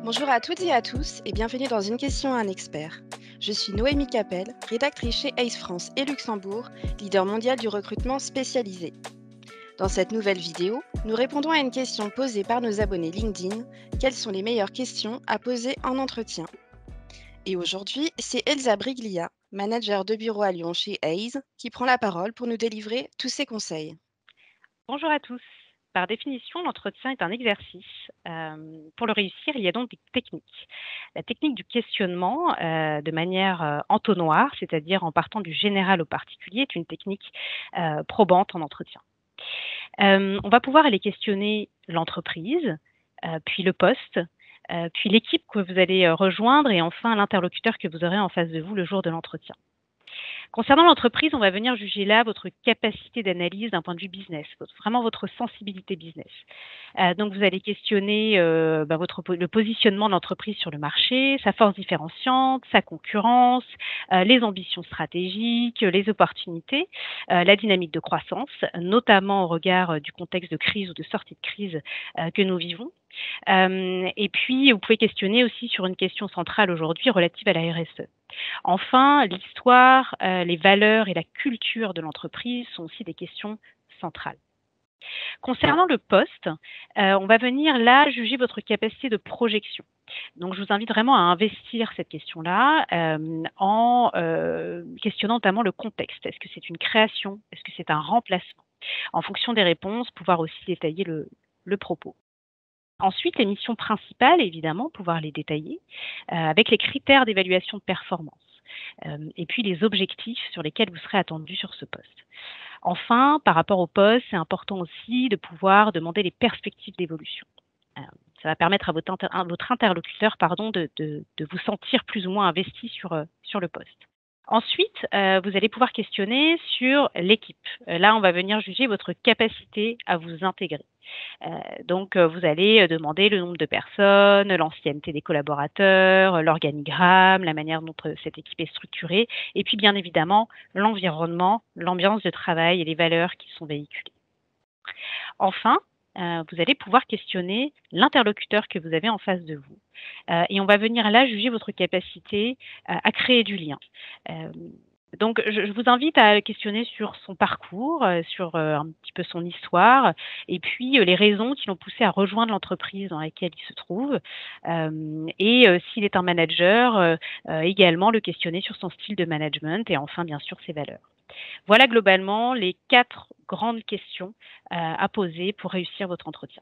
Bonjour à toutes et à tous et bienvenue dans Une question à un expert. Je suis Noémie Capel, rédactrice chez ACE France et Luxembourg, leader mondial du recrutement spécialisé. Dans cette nouvelle vidéo, nous répondons à une question posée par nos abonnés LinkedIn. Quelles sont les meilleures questions à poser en entretien? Et aujourd'hui, c'est Elsa Briglia, manager de bureau à Lyon chez ACE, qui prend la parole pour nous délivrer tous ses conseils. Bonjour à tous. Par définition, l'entretien est un exercice. Pour le réussir, il y a donc des techniques. La technique du questionnement de manière entonnoir, c'est-à-dire en partant du général au particulier, est une technique probante en entretien. On va pouvoir aller questionner l'entreprise, puis le poste, puis l'équipe que vous allez rejoindre et enfin l'interlocuteur que vous aurez en face de vous le jour de l'entretien. Concernant l'entreprise, on va venir juger là votre capacité d'analyse d'un point de vue business, vraiment votre sensibilité business. Donc vous allez questionner le positionnement de l'entreprise sur le marché, sa force différenciante, sa concurrence, les ambitions stratégiques, les opportunités, la dynamique de croissance, notamment au regard du contexte de crise ou de sortie de crise que nous vivons. Et puis, vous pouvez questionner aussi sur une question centrale aujourd'hui relative à la RSE. Enfin, l'histoire, les valeurs et la culture de l'entreprise sont aussi des questions centrales. Concernant le poste, on va venir là juger votre capacité de projection. Donc je vous invite vraiment à investir cette question-là, en questionnant notamment le contexte. Est-ce que c'est une création? Est-ce que c'est un remplacement? En fonction des réponses, pouvoir aussi détailler le propos. Ensuite, les missions principales, évidemment, pouvoir les détailler, avec les critères d'évaluation de performance, et puis les objectifs sur lesquels vous serez attendu sur ce poste. Enfin, par rapport au poste, c'est important aussi de pouvoir demander les perspectives d'évolution. Heu, Ça va permettre à votre interlocuteur, pardon, de vous sentir plus ou moins investi sur le poste. Ensuite, vous allez pouvoir questionner sur l'équipe. Là, on va venir juger votre capacité à vous intégrer. Donc, vous allez, demander le nombre de personnes, l'ancienneté des collaborateurs, l'organigramme, la manière dont, cette équipe est structurée et puis bien évidemment l'environnement, l'ambiance de travail et les valeurs qui sont véhiculées. Enfin, vous allez pouvoir questionner l'interlocuteur que vous avez en face de vous, et on va venir là juger votre capacité, à créer du lien. Hem, donc je vous invite à le questionner sur son parcours, sur, un petit peu son histoire et puis, les raisons qui l'ont poussé à rejoindre l'entreprise dans laquelle il se trouve. S'il est un manager, également le questionner sur son style de management et enfin bien sûr ses valeurs. Voilà globalement les 4 grandes questions, à poser pour réussir votre entretien.